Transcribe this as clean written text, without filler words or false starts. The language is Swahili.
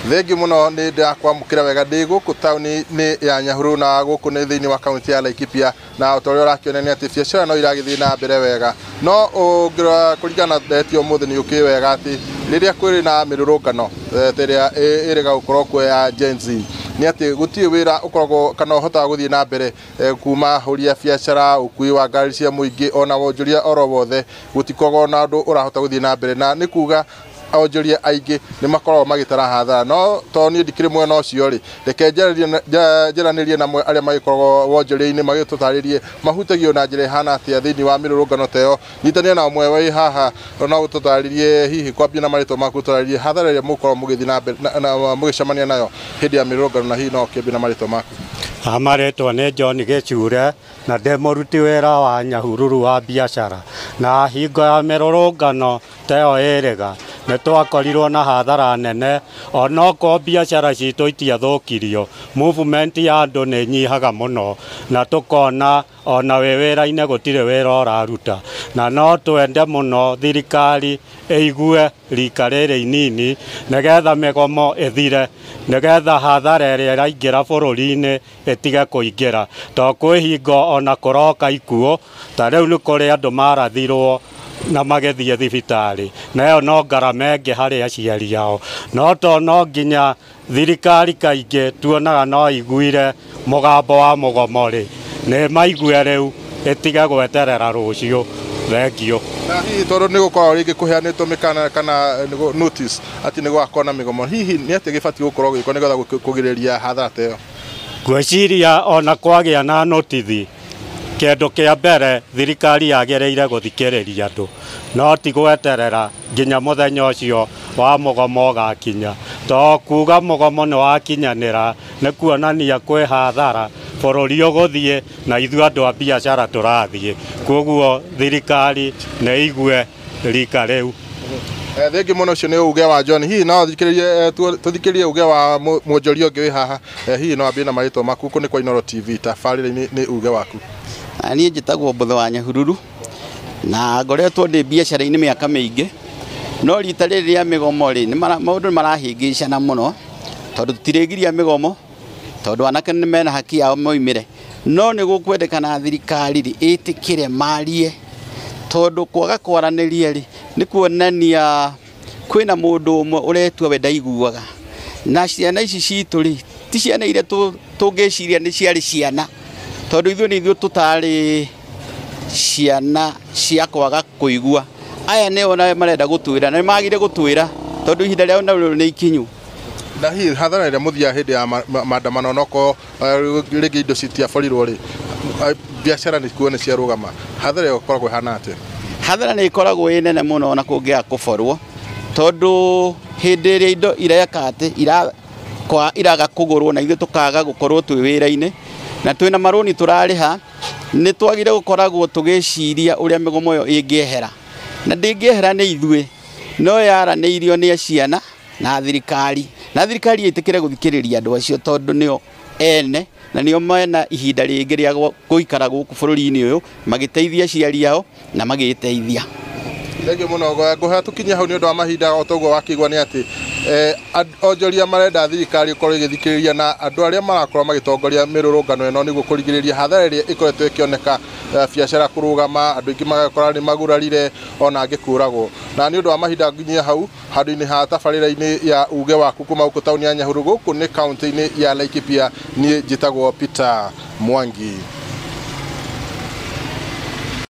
Thengi muno ni ndakwamukira wega ndi guku tauni ni ya Nyahururu na guku ni thiini wa kaunti ya Laikipia na utorio rakionania ati biacara no iragithii na mbere wega no ungira kuringana ndetio muthi ni uki wega ati riria kwiri na mirurungano teria iriga gukorwo kwa ya Gen Z ni ati gutie wira ukoragwo kana uhota guthii na mbere kuma huria biacara ukui wa ngari cia muingi ona wonjoria oro wothe gutikoragwo na andu urahota guthii na mbere na ni kuga onjoria aingi ni makoragwo magitara hathara no to ni ndikire mwena ucio ri reke njeranirie na aria magikoragwo wonjoria-ini magitutaririe mahutagio na njira hana atia thiini wa mirurungano teo nyitania na umwe wai haha no ututaririe hihi kwambia na marito maku tutaririe hathara iria mukorwo mugithi na mugicemania nayo hindi ya mirurungano na hihi no kiambia na marito maku. Amaretwo ni John Gichure na ndemuruti wira wa Nyahururu wa biacara na hingo ya mirurungano teo iriga nitwakorirwo na hathara nene onoko biacara citu itiathukirio movement ya andu ni nyihaga muno na tukona ona we wira-ine gutire wira uraruta na no twende muno thirikari eigue rika riri inini nigetha migomo ithire nigetha hathara iria iraingira bururi-ini itige kuingira to kwi hingo ona kuroka ikuo ta riu ni kuri andu marathirwo na magethie thibitari nayo no ngarama ingi hari aciari ao no to no nginya thirikari kaingi tuonaga no iguire mugambo wa mugomori ni maigue riu itige gweterera rucio thengio na hihi tondu ni gukorwo ringi kuheanitwo mikana kana notice ati ni gwakona migomo hihi ni ati gibati gukorwo giko nigetha kugiriria hathara teo gwiciria ona kwagia na notice kendo kia mbere thirikari yagereire guthikiriria andu no ti gweterera nginya muthenya ucio wa mugomo gakinya to kuga mugomo ni wakinyanira ni kuonania kwi hathara bururi uguthie na ithu andu a biacara turathie koguo thirikari ni igue rika riu. Thengi muno ucio ni uge wa John hihi no tuthikirie uge wa mwonjoria ungi wi haha hihi no ambie na marito maku ku ni kwa Inooro TV tabariri ni uge waku. Ni njitagwo Mbuthu wa Nyahururu na ngoretwo ndi biacara-ini miaka mingi no rita riri ya migomo ri ni maundu marahingicana muno tondu tutirigiria migomo tondu anake ni mena haki yao moimire no ni gukwendekana thirikari ri itikire marie tondu kwaga kwaraniria ri ni kuonania kwina mundu umwe uretua we ndaiguaga na ciana ici citu ri ti ciana iria tungiciria ni ciari ciana tondu ithu ni ithu tutari ciana cia kwaga kuigua aya ne ona marenda gutwira na magire gutwira tondu ihinda riao na ni ikinyu na hihi hathara iria muthia hindi ya maandamano noko rigi indo citia borirwo ri biacara ni kuone cia rugama hathara iyo koragwo hana ati hathara ni ikoragwo inene muno na kungia kuborwo tondu hindi iria indo irekate iraga kugurwo na ithu tukaga gukorwo twi wira-ini na twina maroni turariha ni twagire gukoragwo tugiciria uria migomo yo ingiehera na ndingiehera ni ithue no yaraniirio ni aciana na thirikari itikire guthikiriria andu acio tondu nio ene na nio mena ihinda ringi ria guikara guku bururi-ini uyu magiteithia aciari ao na magiteithia. Thengi muno nguhe tukinya hau ni undu wa mahinda o toguo wakigwa ni ati onjoria marenda thirikari ikorwo igithikiriria na andu aria marakorwo magitongoria mirurungano eno niguo kurigiriria hathara iria ikoretwo ikioneka biacara kurugama andu ingi magakora ni magurarire ona angikuragwo na ni undu wa mahinda nginya hau handu-ini ha tabarira-ini ya uge waku kuma guku tauni ya Nyahururu guku ni kaunti-ini ya Laikipia ni njitagwo Peter Mwangi.